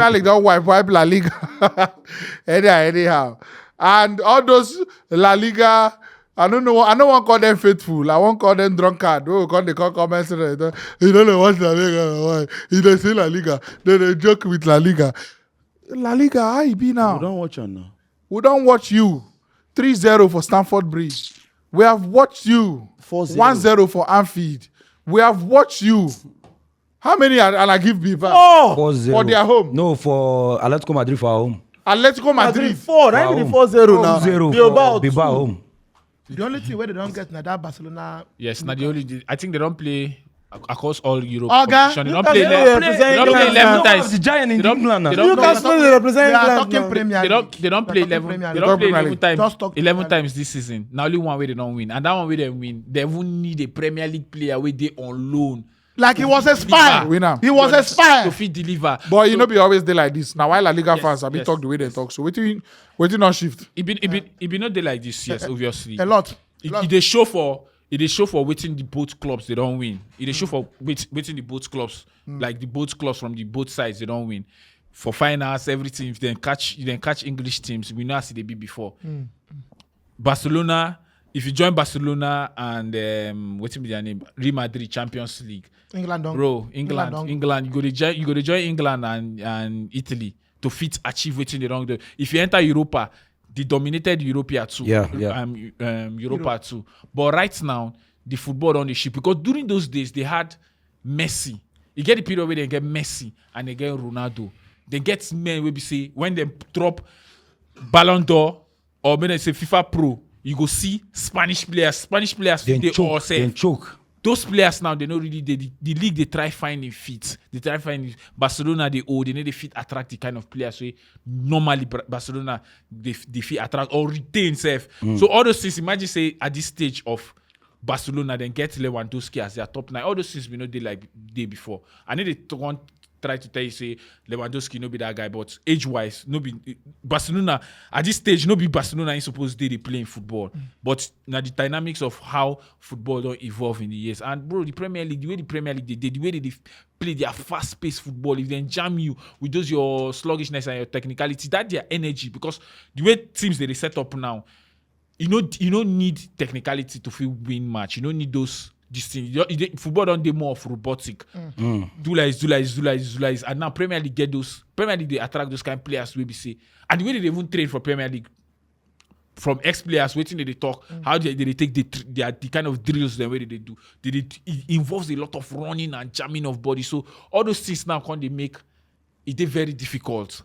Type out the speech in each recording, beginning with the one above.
Premier League don't wipe La Liga. anyhow. And all those La Liga, I don't want to call them faithful. I won't call them drunkard. Oh, they call comments. You don't know what La Liga. Why? You don't say La Liga. They joke with La Liga. La Liga, how you be now? We don't watch her now. We don't watch you. 3-0 for Stamford Bridge. We have watched you. 4-0. 1-0 for Anfield. We have watched you. How many and I give me back? 4-0. For their home. No, for Atletico Madrid for our home. Atletico Madrid. 4. Not even 4-0 now. 2-0 Bilbao home. The only thing where they don't get now that Barcelona. Yes, not the only. I think they don't play across all Europe. Oga, They don't play 11 times. The giant in They don't- England now. they don't- Newcastle We represent are England talking now. Premier They League. don't play We are 11. talking They Premier don't play League. 11 times. Just talk 11 Premier times this season. Now only one way they don't win, and that one way they win. They won't need a Premier League player where they on loan Like he was a spy. Winner. He was a to spy. fit deliver. But you know, be always there like this. Now, why La Liga fans have been yes, talk the way they talk. So, waiting on shift. It be not there like this. Yes, obviously. A lot. It they show for waiting the both clubs they don't win. It they show for waiting the both clubs like the both clubs from the both sides they don't win. For finals, everything. If they catch English teams, we know how they be before. Barcelona. If you join Barcelona and what's their name, Real Madrid Champions League, England don't. bro, England don't. England, you go to join England and Italy to fit achieve waiting they don't do. If you enter Europa, they dominated Europa too. Yeah. Europa too. But right now, the football on the ship because during those days they had Messi. You get the period where they get Messi and they get Ronaldo. They get men where we say when they drop Ballon d'Or or when they say FIFA Pro, you go see Spanish players Then they all choke. say Then choke. those players now they don't really the league they try finding fit. They try finding Barcelona they need to fit attract the kind of players where normally Barcelona they fit attract or retain self. So all those things imagine say at this stage of Barcelona then get Lewandowski as their top 9. All those things we know they like day before. I need to try to tell you say Lewandowski no be that guy, but age-wise, no be Barcelona at this stage, no be Barcelona ain't supposed to they playing football. But now the dynamics of how football don't evolve in the years. And bro, the Premier League, the way the Premier League they did, the way they play their fast-paced football, if they jam you with those your sluggishness and your technicality, that their energy, because the way teams they set up now, you don't need technicality to feel win match. You don't need those this thing. Football don't do more of robotic. Do like. And now Premier League they attract those kind of players we say. And the way they even train for Premier League from ex-players waiting they talk, how they take the kind of drills the way they do. It involves a lot of running and jamming of body. So all those things now they make it very difficult.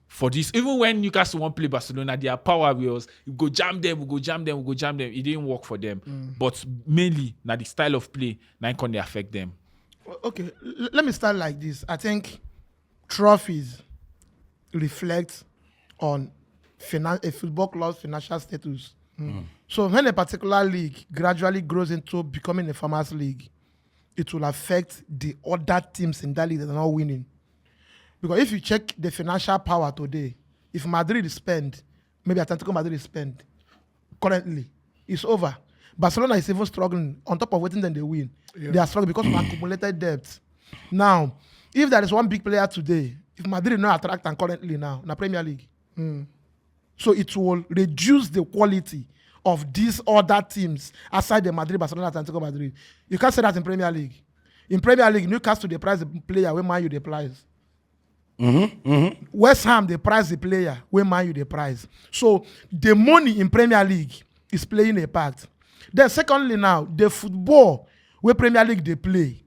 For this, even when Newcastle won't play Barcelona, their power wheels, we go jam them. It didn't work for them. But mainly, now the style of play, now can they affect them. Okay, let me start like this. I think trophies reflect on a football club's financial status. So when a particular league gradually grows into becoming a farmers league, it will affect the other teams in that league that are not winning. Because if you check the financial power today, if Madrid spend, maybe Atletico Madrid spend, currently, it's over. Barcelona is even struggling on top of waiting then they win. Yeah. They are struggling because of accumulated debt. Now, if there is one big player today, if Madrid not attract and currently now, in the Premier League, so it will reduce the quality of these other teams aside the Madrid, Barcelona, Atletico Madrid. You can't say that in Premier League. In Premier League, Newcastle they price the player where Man U they price. West Ham they price the player where Man U they price. So the money in Premier League is playing a part. Then secondly now, the football where Premier League they play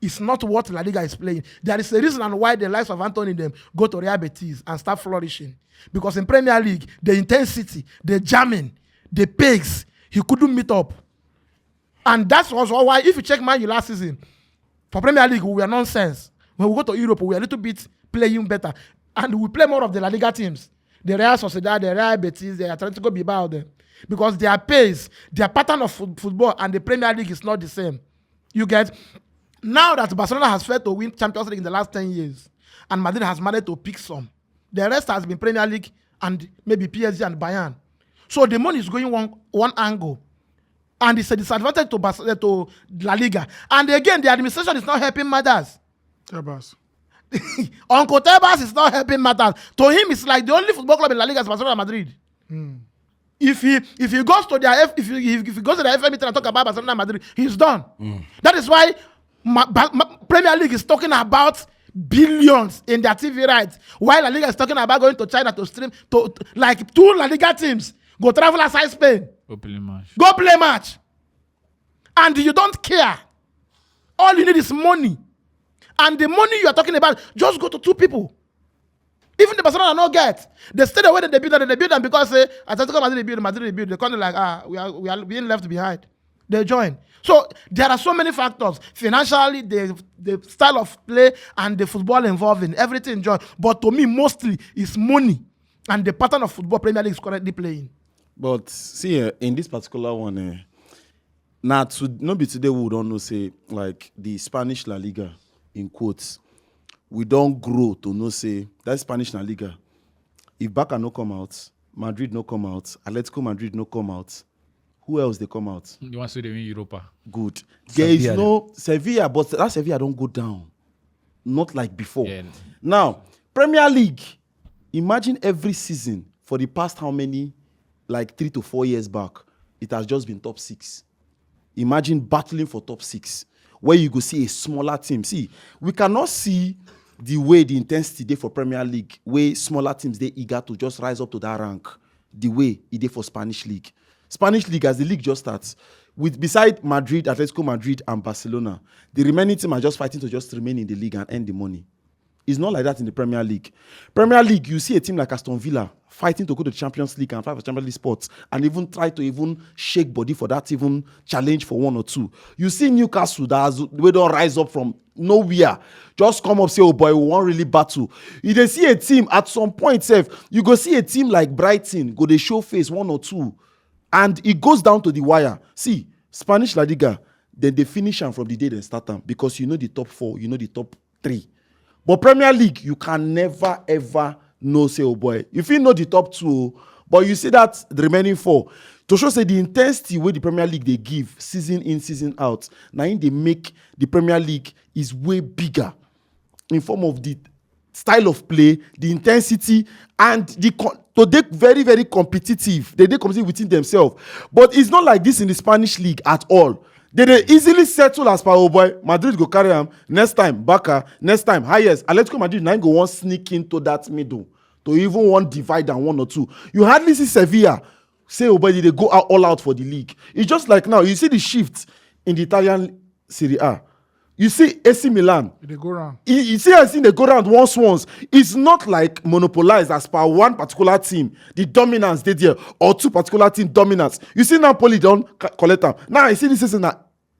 is not what La Liga is playing. There is a reason why the likes of Anthony them go to Real Betis and start flourishing. Because in Premier League, the intensity, the jamming, the pace, he couldn't meet up. And that's also why if you check Man U last season, for Premier League, we were nonsense. When we go to Europe, we are a little bit playing better. And we play more of the La Liga teams. The Real Sociedad, the Real Betis, the Atletico Bilbao there. Because their pace, their pattern of football and the Premier League is not the same. You get? Now that Barcelona has failed to win Champions League in the last 10 years, and Madrid has managed to pick some, the rest has been Premier League and maybe PSG and Bayern. So the money is going one angle. And it's a disadvantage to La Liga. And again, the administration is not helping matters. Yeah, boss. Uncle Tebas is not helping matters. To him, it's like the only football club in La Liga is Barcelona Madrid. If he goes to their if he goes to the FM meeting and talk about Barcelona Madrid, he's done. That is why Premier League is talking about billions in their TV rights, while La Liga is talking about going to China to stream to like 2 La Liga teams go travel outside Spain. Go play match. And you don't care. All you need is money. And the money you are talking about, just go to 2 people. Even the Barcelona not get. They stay the way that they build them because Atletico Madrid build. They kind of like, we are being left behind. They join. So there are so many factors. Financially, the style of play and the football involving, everything join. But to me, mostly, it's money and the pattern of football Premier League is currently playing. But see, in this particular one, now not be today we don't know, say, like the Spanish La Liga, in quotes, we don't grow to know, say, that Spanish La Liga. If Barca no come out, Madrid no come out, Atletico Madrid no come out, who else they come out? You want to say they win Europa? Good. There is no Sevilla, but that Sevilla don't go down. Not like before. Yeah. Now, Premier League, imagine every season for the past how many, like 3 to 4 years back, it has just been top 6. Imagine battling for top 6, where you go see a smaller team. See, we cannot see the way the intensity there for Premier League, where smaller teams they eager to just rise up to that rank, the way it did for Spanish League. Spanish League, as the league just starts, with beside Madrid, Atletico Madrid, and Barcelona, the remaining team are just fighting to just remain in the league and earn the money. It's not like that in the Premier League. Premier League, you see a team like Aston Villa fighting to go to the Champions League and fight for Champions League spots and even try to even shake body for that even challenge for 1 or 2. You see Newcastle we don't rise up from nowhere. Just come up, say, oh boy, we won't really battle. You dey see a team at some point, you go see a team like Brighton, go they show face 1 or 2. And it goes down to the wire. See, Spanish La Liga, then they finish them from the day they start them because you know the top 4, you know the top 3. But Premier League, you can never, ever know, say, oh boy. If you know the top 2, but you see that the remaining 4, to show, say, the intensity where the Premier League they give, season in, season out, now in they make the Premier League is way bigger in form of the style of play, the intensity, and so they're very, very competitive. They compete within themselves. But it's not like this in the Spanish league at all. They easily settle as per, oh boy, Madrid go carry them. Next time, Barca. Next time, highest. Atletico Madrid now go one sneak into that middle to even one divide and 1 or 2. You hardly see Sevilla say, oh boy, they go all out for the league. It's just like now, you see the shift in the Italian Serie A. You see AC Milan. They go round. You see they go round once. It's not like monopolized as per one particular team. The dominance they there or 2 particular team dominance. You see Napoli don't collect them. Now you see this season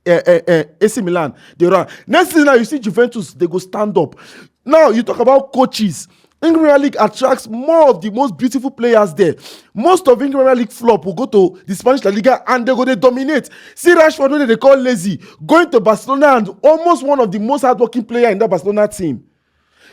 AC Milan they run. Next season now you see Juventus they go stand up. Now you talk about coaches. English Premier League attracts more of the most beautiful players there. Most of English Premier League flop will go to the Spanish La Liga and they dominate. See Rashford, when they call lazy, going to Barcelona and almost one of the most hardworking players in that Barcelona team.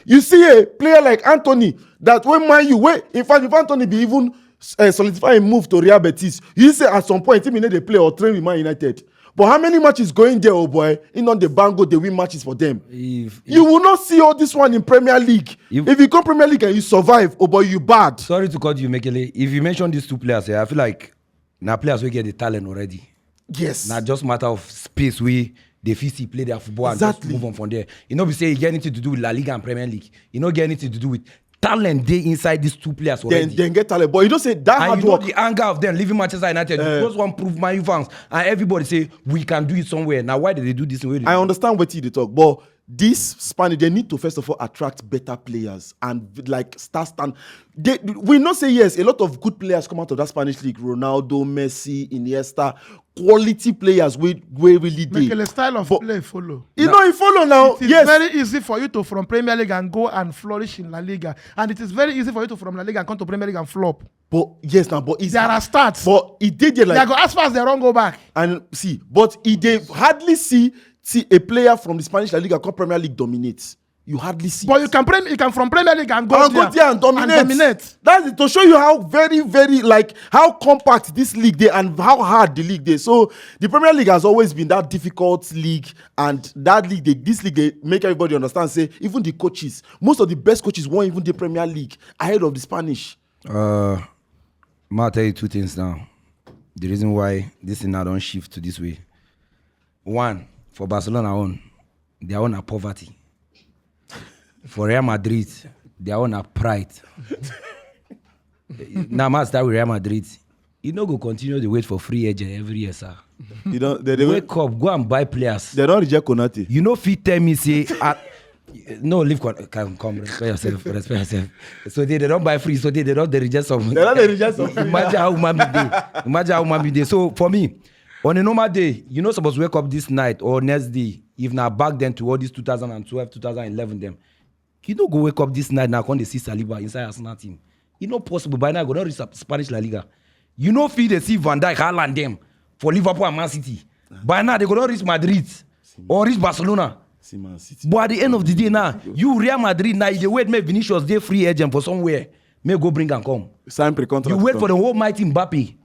You see a player like Anthony, that when in fact, if Anthony be even solidify a move to Real Betis, you say at some point, he may they play or train with Man United. But how many matches going there, oh boy? In on the bango, they win matches for them. You will not see all this one in Premier League. If you come Premier League and you survive, oh boy, you bad. Sorry to cut you, Mekele. If you mention these 2 players here, I feel like now players will get the talent already. Yes. Now just matter of space we they physically play their football and just move on from there. You know, we say it get anything to do with La Liga and Premier League. You know, get anything to do with talent they inside these 2 players already. Then get talent. But you don't say that hard work. The anger of them leaving Manchester United. You just want to prove my fans. And everybody say, we can do it somewhere. Now, why did they do this? I understand what you talk, but this Spanish, they need to first of all attract better players and like stand. We not say yes, a lot of good players come out of that Spanish league. Ronaldo, Messi, Iniesta, quality players we really did. Mekele style of play follow. You follow now. It is very easy for you to from Premier League and go and flourish in La Liga, and it is very easy for you to from La Liga and come to Premier League and flop. But yes, now but there are stats. But it did like they go as far as they don't go back. And see, but they hardly see a player from the Spanish La Liga come Premier League dominates. you hardly see. But you can from Premier League and go there and dominate. That's it, to show you how very, very how compact this league is and how hard the league is. So the Premier League has always been that difficult league, and that league, this league, they make everybody understand. Say even the coaches, most of the best coaches won even the Premier League ahead of the Spanish. I'll tell you two things now. The reason why this thing now don't shift to this way. One, for Barcelona their own are poverty. For Real Madrid, their own are pride. Now, I start with Real Madrid. You know, go continue to wait for free agent every year, sir. You don't. They wake up, go and buy players. They don't reject Konate. You know, fit tell me say, no, leave. Come, respect yourself. So they don't buy free. So they don't reject some. They don't reject some. Imagine how man be day. So for me, on a normal day, you're not supposed to wake up this night or next day. If now back then to all these 2012, 2011 them. You don't go wake up this night now when they see Saliba inside Arsenal team. It's not possible. By now, go not reach Spanish La Liga. You know, feel they see Van Dijk, Haaland them for Liverpool and Man City. By now, they go not reach Madrid or reach Barcelona. Man City. But at the end of the day now, you Real Madrid now, you wait, make Vinicius they free agent for somewhere. May go bring and come. Sign pre-contract. You wait for the whole mighty Mbappe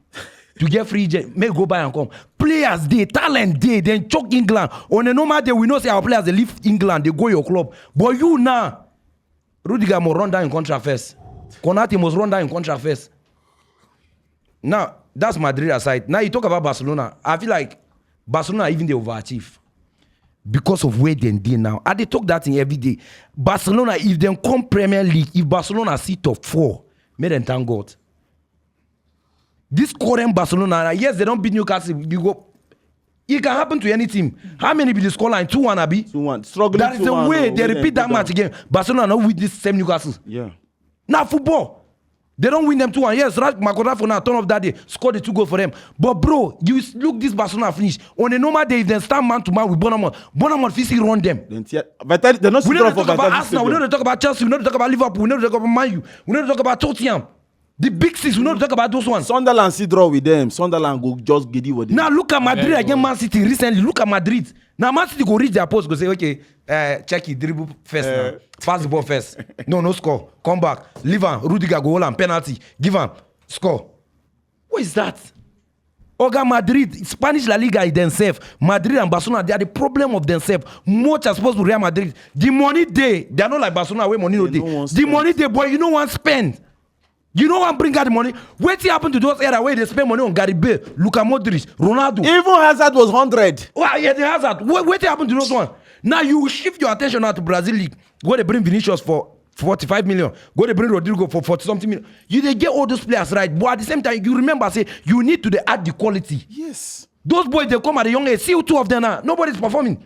to get free agent. May go buy and come. Players day, talent day, then choke England. On a normal day, we know say our players they leave England, they go your club. But you now. Rudiger must run down in contract first. Konate must run down in contract first. Now, that's Madrid aside. Now you talk about Barcelona. I feel like Barcelona even they overachieve. Because of where they did now. And they talk that thing every day. Barcelona, if they come Premier League, if Barcelona sit top 4, may them thank God. This current Barcelona, yes, they don't beat Newcastle. You go. It can happen to any team. How many be the scoreline? 2-1, Abi? 2-1. Struggling. That is the way they repeat that match again. Barcelona not with this same Newcastle. Yeah. Now football. They don't win them 2-1. Yes, Makoda for now turn off that day, scored the 2 goals for them. But bro, you look this Barcelona finish. On a normal day, if they stand man to man with Bonamon physically run them. But they're not. We don't talk about Arsenal. We don't talk about Chelsea. We don't talk about Liverpool. We don't talk about Man U. We don't talk about Tottenham. The big six, we don't talk about those ones. Sunderland see draw with them. Sunderland go just get it with them. Now look at Madrid against Man City recently. Look at Madrid. Now Man City go reach their post, go say, okay, check it, dribble first now. Pass the ball first. No score. Come back. Leave him. Rudiger go hold him. Penalty. Give him. Score. What is that? Oga Madrid, Spanish La Liga is themselves. Madrid and Barcelona, they are the problem of themselves. Much as opposed to Real Madrid. The money they are not like Barcelona where money no day. The money they, boy, you know one spend. You know what bring out the money? What happened to those era where they spend money on Gary Bale, Luka Modric, Ronaldo? Even Hazard was 100. Well, yeah, the Hazard. What happened to those one? Now you shift your attention now to Brazil League. Go they bring Vinicius for 45 million. Go they bring Rodrigo for 40 something million. You they get all those players right, but at the same time you remember say you need to add the quality. Yes. Those boys they come at a young age. See 2 of them now. Nobody's performing.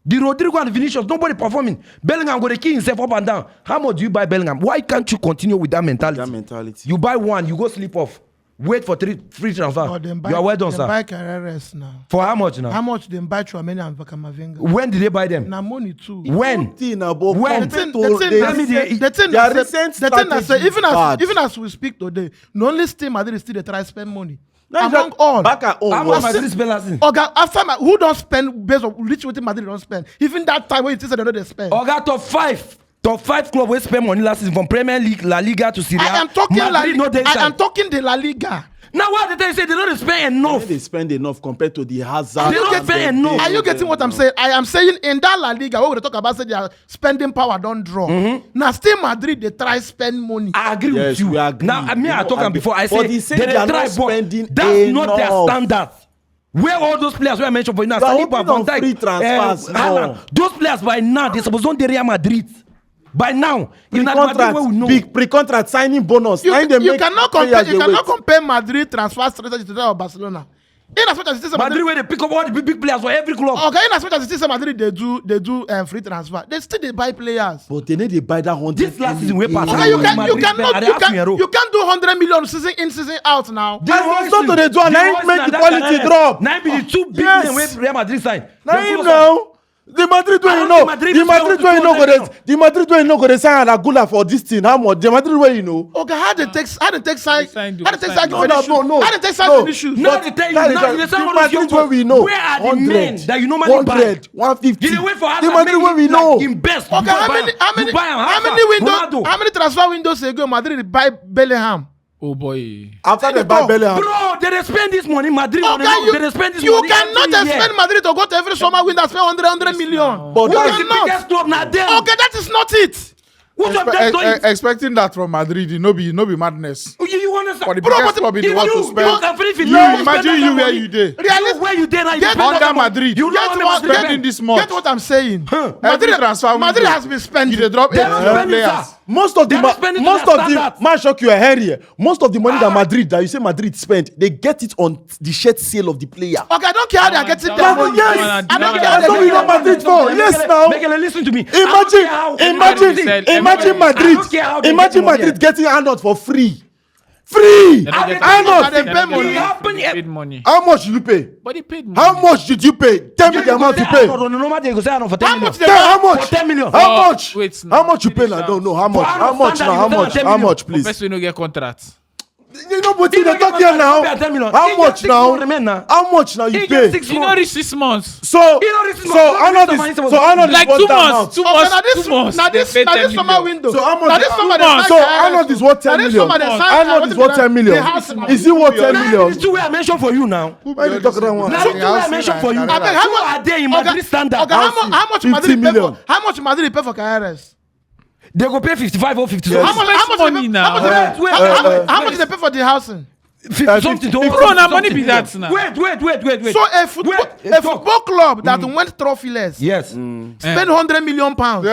The Rodrigo and Vinicius, nobody performing. Bellingham got to kill himself up and down. How much do you buy Bellingham? Why can't you continue with that mentality? You buy one, you go sleep off. Wait for 3 free transfer. You are well done, sir. Buy Carreras now. For how much now? How much they buy Chouameni and Vakamavinga? When did they buy them? Now money too. When? The thing even as we speak today, the only team Madrid is still they try to spend money. Among all, back at home. How much Madrid spend last season? Oga, after who don't spend based on which way Madrid don't spend? Even that time when you say they know they spend. Oga, top 5 club will spend money last season from Premier League, La Liga to Serie A. I am talking the La Liga. Now what they say they don't spend enough. They spend enough compared to the Hazard. They don't spend enough. Are you getting what I'm saying? I am saying in that La Liga, when we talk about say their spending power don't draw. Now still Madrid they try spend money. I agree with you. We agree. Now I talking before. I say they try not spending that's enough. not their standard. Where all those players were mentioned for you now, Saliba, Van Dijk, free transfers. those players by now they supposed to Real Madrid. By now, big pre-contract signing bonus. You cannot compare Madrid transfer strategy to that of Barcelona. In as much as it is Madrid where they pick up all the big players for every club. Okay, in as much as it is Madrid they do free transfer. They still they buy players. But they need to buy that 100. This last season we pass. You can't do 100 million season in season out now. That's not to the do. Now make the quality drop. Now be the 2 billion where Real Madrid sign. Now The Madrid way I you don't know. think Madrid The is Madrid way you know. 200 million. The Madrid way you know. Go they sign Anagula for this thing. How much? The Madrid way you know. Okay, how they take sign? How they take sign No, for the shoes? no. How they take sign No. for the shoes? Now they tell you, That is now a- they say the all those Madrid young way we know. boys, where are the men that you normally buy? 100, 150. You dey wait for The Madrid way we know. in best. Okay, how many transfer windows ago Madrid buy Bellingham? Oh boy. After they buy Bellingham. Bro, they dey spend this money. Madrid on the Okay, road. They dey spend this you money. cannot every year. expect Madrid to go to every summer window and spend 100 million. But Who that's is the cannot. biggest club now? Them. Okay, that is not it. Which of them do it? Expecting that from Madrid, no be madness. You understand? For the Bro, biggest but club in the if world to you spend. can finish it, You now, imagine spend you that where money. you dey. You where you there now? You Get spend under that money. Madrid. You know Get how what- much spending this much. Get what I'm saying? Every Madrid, transfer Madrid window, has been spending. you dey drop They don't 8 spend it, players. sir. Most of the They are spending to most their of the standards. man shock you hair here. Most of the money that Madrid that you say Madrid spent, they get it on the shirt sale of the player. Okay, I don't care how they are getting That their one- money. yes. I don't care how That's they what we get know their Madrid money. for. Yes, now. Mekele, listen to me. Imagine everybody Madrid. don't care how they Imagine get money. Madrid getting handout for free. Free. They don't get Handout. They pay money. It happen. They paid money. How much did you pay? But they paid money. How much did you pay? Tell me the amount you pay. No, normal they go say for 10 How million. much they Tell how For much? 10 million. How Oh, much? wait, How much you pay? finish I now. don't know. How much? For How much standard, now? How you much? tell How them 10 much, please? First we no get contract. You know, but He they don't talk get here now. contract, 10 million. How He much get 6 months remain now? now. How much now you He pay? get 6 You know months. reach 6 months. So He don't reach 6 so months. Arnold He don't is reach so Arnold Like is 2 worth that months. now. 2 Okay, months. now this, 2 months. now this, They now paid this 10 summer million. window. So how much? Now this summer they months. sign So Kyle Arnold is worth 10 Now this million. summer they sign Arnold is worth 10 million. the house. Is he worth 10 Now, million? these two way I mentioned for you now. Why you talking that one? Now, these two way I mentioned for you. I beg, Two are there in Madrid standard. Okay, how much 50 Madrid pay for? million. How much Madrid pay for KRS? They go pay 55 or 50. Yes. How much money they pay- now. How much they pay- Wait, how much they pay for the housing? Something to Bro, now money be that now. Wait. So a football club that went trophyless Yes. spend 100 million pounds. They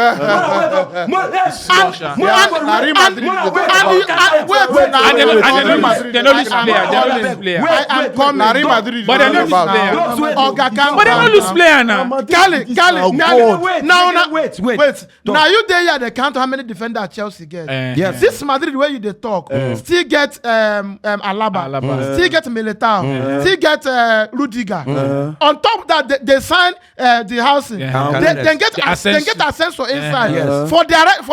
know this player. They know this player. Na Real Madrid But they know is this about. player. But they Oga, know this player now. Cali, Wait. now you there here they count how many defenders Chelsea get. Yes. This Madrid where you they talk still get Alaba, still get Militao, still get Rudiger. On top of that, they sign the housing. Yeah. Then get The Asensio inside. Yes. For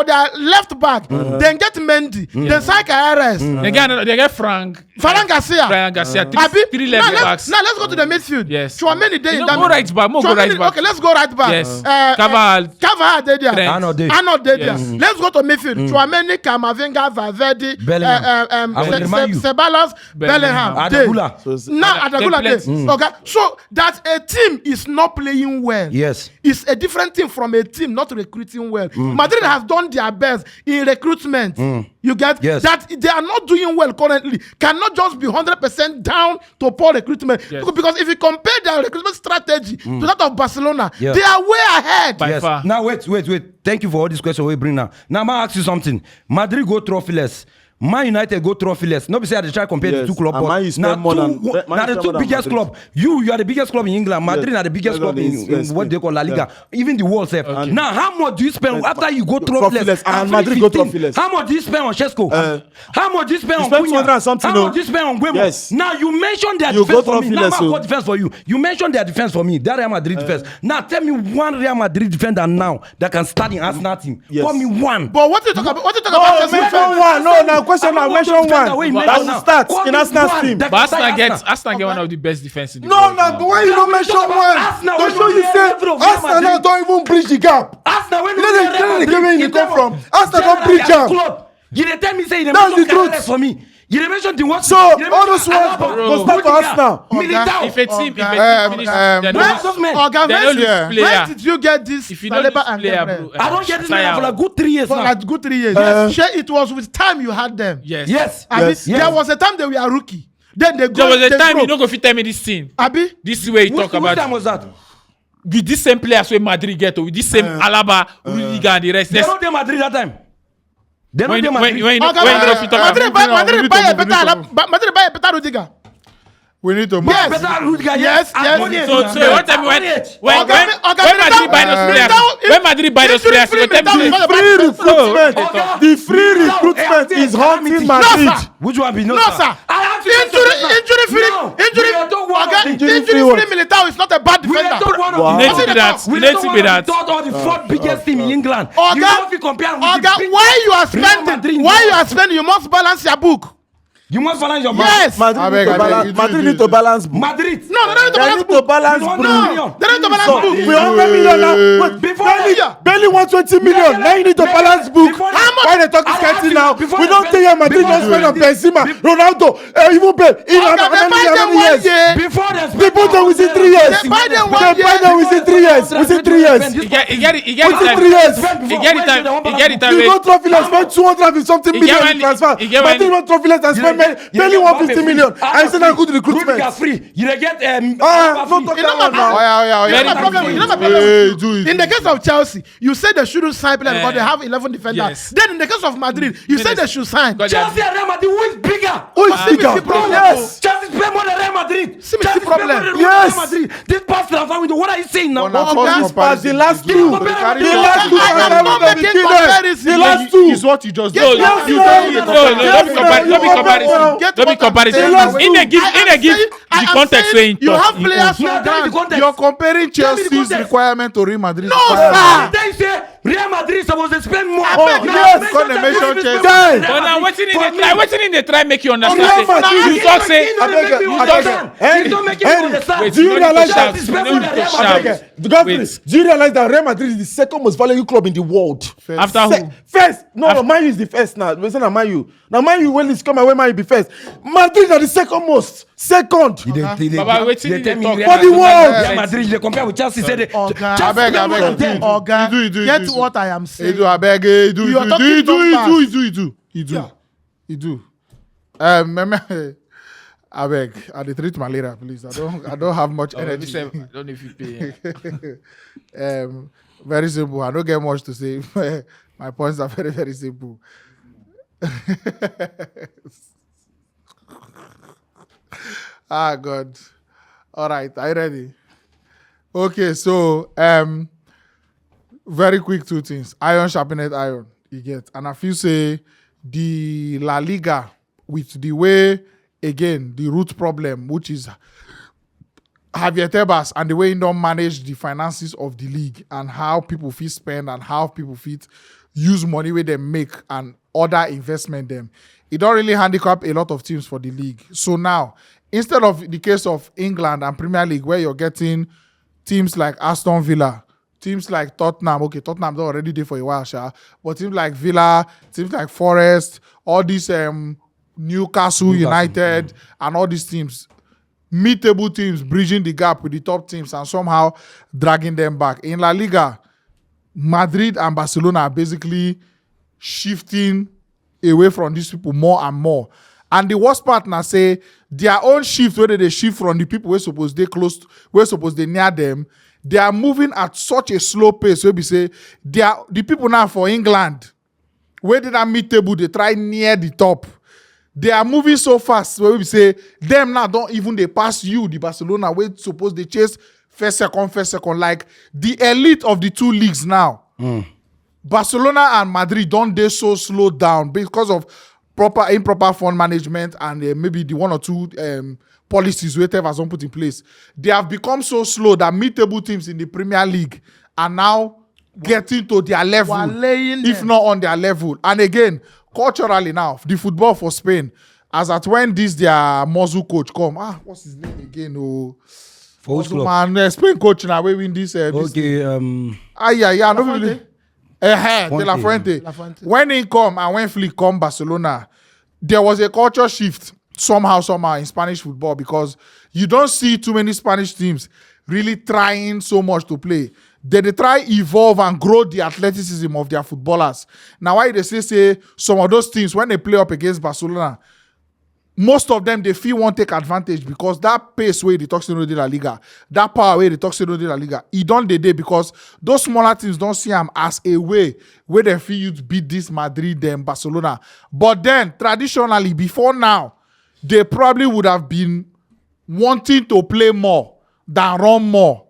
their left back, then get Mendy, then sign KRS. They get Frank. Ferran Garcia. Brian Garcia. Abi, Three now left let's- backs. Now let's go to the midfield. Yes. Chouameni dey in that Go right back. Go Chouameni- right back. Okay, let's go right back. Yes. Carvajal. Carvajal dey there. Trent. Arnold dey. Arnold dey there. Yes. Let's go to midfield. Chouameni, Camavinga, Valverde, Bellingham. I will remind you. Ceballos, Bellingham. dey. Adagula. Now Adagula dey. plenty. Okay, so that a team is not playing well. Yes. It's a different thing from a team not recruiting well. Madrid has done their best in recruitment. You get Yes. that they are not doing well currently. Cannot just be 100% down to poor recruitment. Yes. Because if you compare their recruitment strategy to that of Barcelona, Yeah. they are way ahead. By Yes. far. Now wait. Thank you for all this question we bring now. Now I ask you something. Madrid go trophyless. Man United go trophyless. Nobody say they try compare the Yes. two clubs. And Man U spend more than- Man now the spend two more than biggest Madrid. club. You are the biggest club in England. Madrid Yes. are the biggest Yes, club in yes, what they call La Liga. Even the world self. Okay. Now how much do you spend after you go trophyless? Trophyless, and finish Madrid go 15? trophyless. How much do you spend on Shesko? How much do you spend on spend Cunha? 200 and something, How no? much do you spend on Guemo? Yes. Now you mentioned their You defense go for me. Now trophyless, I so- got defense for you. You mentioned their defense for me. That Real Madrid defense. Now tell me one Real Madrid defender now that can start in Arsenal team. Yes. Call me one. But what you talk about? What you talk No, about? mention one. No, now question now. Mention one. That will start in Arsenal's team. But Arsenal get one of the best defense in the No, world. no, but why you don't mention one? Arsenal, To when show you you hear say level of Real Arsenal now Madrid- don't even bridge the gap. Arsenal when You know the Real game Madrid where you in come terms from. of Arsenal don't general, bridge their am. club. You dey tell me say you dey That's mention the truth. KRS for me. You dey mention the what? So all those ones go start for Arsenal. Militao. If a team finish, Where's they don't those men? Oga, They don't when lose Yeah. player. when did you get this If you don't Saliba lose and player, Gabriel? bro. I don't get this tire man for like good 3 years For now. like good 3 years. Sure, it was with time you had them. Yes. Yes. Abi, Yes. there was a time they were rookie. Then they There go. was a they time grow. you no go fit tell me this thing. Abi, This is where you talk Which about time was that? with this same players where Madrid get to with this same Alaba, Rudiger and the rest. They Yes. don't dey Madrid that time. They don't When dey when Madrid. when you Oga, when you no fit talk Madrid about buy we Madrid need buy to a better Madrid buy a better Rudiger. We need to move. Yes. Better Rudiger, Yes, at yes. 28 So now. you want tell me when Oga, Madrid buy those players, when Madrid buy those players, you go tell me Militao- Free recruitment. Oga. The free recruitment is haunting Madrid. sir. Which one be no, No, sir. I have to Into Injury-free Militao is not a bad defender. You need to be that. You need to be that. Thought the fourth biggest team in England. Oga, You don't feel compare with Oga, the big why you are Real Madrid. spending, you must balance your book. You must balance your Yes. Madrid need to balance book. Madrid. No, they don't They need need to to balance No, book. no. They don't need to balance book. We 100 million now. Wait, Before barely 120 million. Now you need to balance book. Before- How much? Why they talk scarcity now? before We they don't spend- think Madrid before don't spend on they- Benzema, Ronaldo, even Bale. In Oga, how they buy many them years? 1 year. Before they spend People don't within 3 years. They buy them They 1 buy year. them within 3 years. Within 3 years. You get it Within time. 3 years. You get it time. You get it time. You go trophy less, spend 200 and something You get million when- in transfer. you get when- Madrid want trophy less and spend barely 150 million. And you say now good recruitment. Rudiger free. You dey get No Alaba free. talk You know that one my- now. Oh, You know my problem. You know my problem. Do it. In the case of Chelsea, you said they shouldn't sign players because they have 11 defenders. Yes. Then in the case of Madrid, you said they should sign. God, they are- Chelsea and Real Madrid, who is bigger? Who is See me bigger? see problem. Yes. Chelsea spend more than Real Madrid. See me Chelsea see spend more problem. than Yes. Real Madrid. This past transfer window, what are you saying now? On a Oga, first This past the comparison, last you two. do. They carry The on. last two I am transfer not window making between comparison. The last two. Is what you just Yes, did. yes, You yes, don't yes, be yes, comparison. Don't be yes, comparison. yes, Don't be comparison. yes, In the give, I in am the give saying- I the am context saying saying you have players No, from tell me the ground. context. You're comparing Tell me the Chelsea's context. requirement to Real Madrid. No, Ah, sir. then you say Real Madrid supposed to spend more. beg, You yes, mention because they that mention Real Madrid Chelsea. spend more than But Real now Madrid. waiting in the try, waiting in the try make you understand. Real say- Madrid- You talk say. You don't make me understand. Henry, You don't make me Henry, understand. Wait, do you you don't need realize to that? shout. You don't need to Real shout. Madrid. Godfrey, Wait. do you realize that Real Madrid is the second most valuable club in the world? After who? First, no, Man U is the first now. We say na Man U. Now Man U when it's come away, Man U be first. Madrid are the second most. Second. Baba, waiting in the talk. For the world. Real Madrid, they compare with Chelsea. Say they Oga, Chelsea Abeg, spend more abeg, than them. Oga, You do, get you do. what I am He saying. do, I beg, he do, You are talking he do, numbers. he do. I beg, I dey treat malaria, please. I don't have much Oh, me energy. say, I don't know if you pay. Very simple. I don't get much to say. My points are very, very simple. God. All right, are you ready? Okay, so very quick 2 things. Iron sharpened iron, you get. And I feel say the La Liga with the way, again, the root problem, which is Javier Tebas and the way he don't manage the finances of the league and how people fit spend and how people fit use money where they make and other investment them. It don't really handicap a lot of teams for the league. So now, instead of the case of England and Premier League where you're getting teams like Aston Villa, teams like Tottenham, okay, Tottenham don't already there for a while, sha, but teams like Villa, teams like Forest, all these Newcastle United and all these teams, mid-table teams bridging the gap with the top teams and somehow dragging them back. In La Liga, Madrid and Barcelona are basically shifting away from these people more and more. And the worst part now say their own shift, whether they shift from the people we're supposed they close, we're supposed they near them, they are moving at such a slow pace. Where we say they are the people now for England, where did that mid-table they try near the top. They are moving so fast where we say them now don't even they pass you, the Barcelona, where suppose they chase first, second, like the elite of the 2 leagues now. Barcelona and Madrid don't they so slow down because of improper fund management and maybe the 1 or 2 policies whatever has put in place. They have become so slow that mid-table teams in the Premier League are now getting to their level, We're laying if them. not on their level. And again, culturally now, the football for Spain, as at when this their Mozu coach come, what's his name again? Oh, For which club? man, Spain coach now we win this. This Okay, yeah, no really. De La Fuente. La Fuente. When he come and when Flick come Barcelona, there was a culture shift somehow in Spanish football because you don't see too many Spanish teams really trying so much to play. They try evolve and grow the athleticism of their footballers. Now why they say some of those teams when they play up against Barcelona, most of them they feel won't take advantage because that pace way the Toxino de la Liga, that power way the Toxino de la Liga, it don't they because those smaller teams don't see them as a way where they feel you to beat this Madrid and Barcelona. But then traditionally before now, they probably would have been wanting to play more than run more.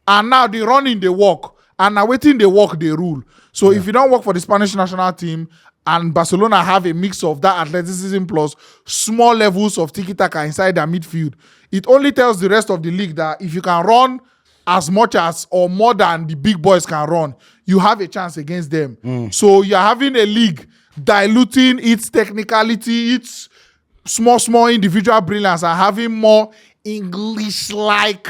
And now they run in the work. And now waiting they work, they rule. So if you don't work for the Spanish national team And Barcelona have a mix of that athleticism plus small levels of tiki-taka inside their midfield. It only tells the rest of the league that if you can run as much as or more than the big boys can run, you have a chance against them. So you're having a league diluting its technicality, its small individual brilliance, and having more English-like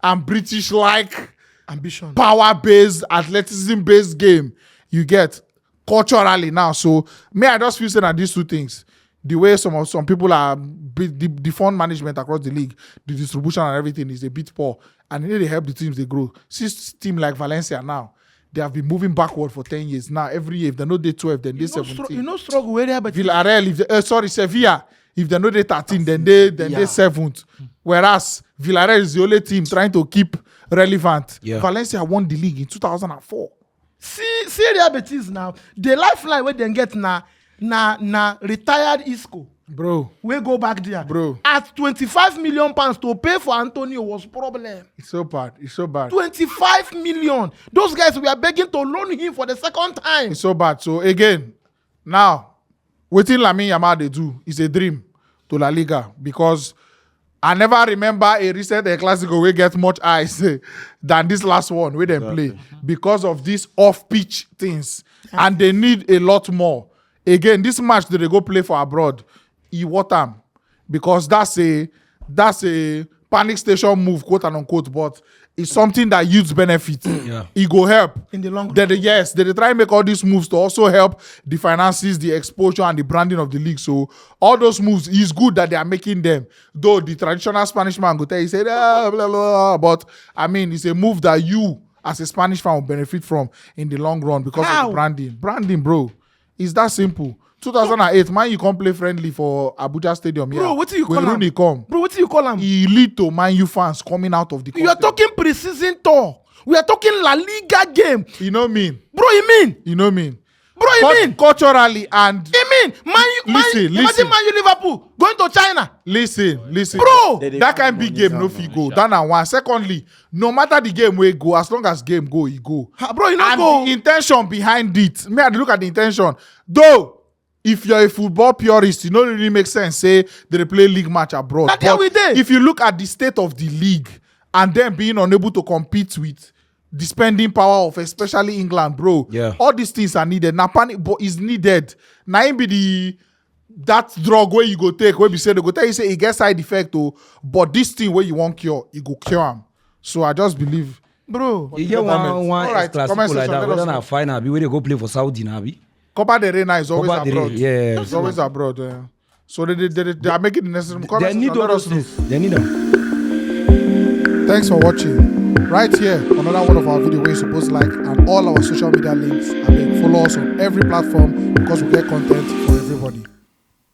and British-like Ambition. power-based, athleticism-based game you get culturally now. So I just feel that these two things, the way some people are, the fund management across the league, the distribution and everything is a bit poor, and they help the teams they grow. See team like Valencia now, they have been moving backward for 10 years now. Every year, if they know they 12, then they 17. You know struggle where they, but Villarreal, Sevilla, if they know they 13, then they 7th. Whereas Villarreal is the only team trying to keep relevant. Yeah. Valencia won the league in 2004. see Real Betis now. The lifeline where they get na retired Isco. Bro. We go back there. Bro. At 25 million pounds to pay for Antonio was problem. It's so bad. 25 million. Those guys we are begging to loan him for the second time. It's so bad. So again, now, waiting Lamine Yamal they do is a dream to La Liga, because I never remember a recent El Clasico where get much eyes than this last one where they play, because of these off-pitch things. And they need a lot more. Again, this match that they go play for abroad, them, because that's a panic station move, quote and unquote, but it's something that youths benefit. Yeah. It go help. In the long run. They try and make all these moves to also help the finances, the exposure, and the branding of the league. So all those moves, it's good that they are making them. Though the traditional Spanish man go tell you, say, blah, blah, blah. But I mean, it's a move that you, as a Spanish fan, will benefit from in the long run because of the branding. Branding, bro. It's that simple. 2008, man, you can't play friendly for Abuja Stadium. Bro, what do you call him? Bro, what do you call him? He lead to Man U fans coming out of the You are talking pre-season tour. We are talking La Liga game. You know mean? Bro, you mean? You know mean? Bro, you mean? Culturally and... You mean? Imagine Man U Liverpool going to China. Listen. Bro! That kind of big game, no fee go. That and one. Secondly, no matter the game where go, as long as game go, he go. Bro, you know and go. the intention behind it, I look at the intention. Though, if you're a football purist, it don't really make sense, say, they play league match abroad. That's how we did. If you look at the state of the league, and then being unable to compete with the spending power of especially England, bro. Yeah. All these things are needed. Now panic but is needed. Now it be that drug where you go take, where you say they go tell you say it gets side effect, but this thing where you want cure, it go cure them. So I just believe, bro. You get one All right, classical comment like section, that. let Whether us know. not final, be where they go play for Saudi now, be. Copa del Rey now is always Copa del Rey, abroad. yeah. It's always abroad. Yeah. So they are making the necessary. They Comment need section, let those us know. things. They need them. Thanks for watching. Right here, another one of our videos where you're supposed to like, and all our social media links. I mean, follow us on every platform because we get content for everybody.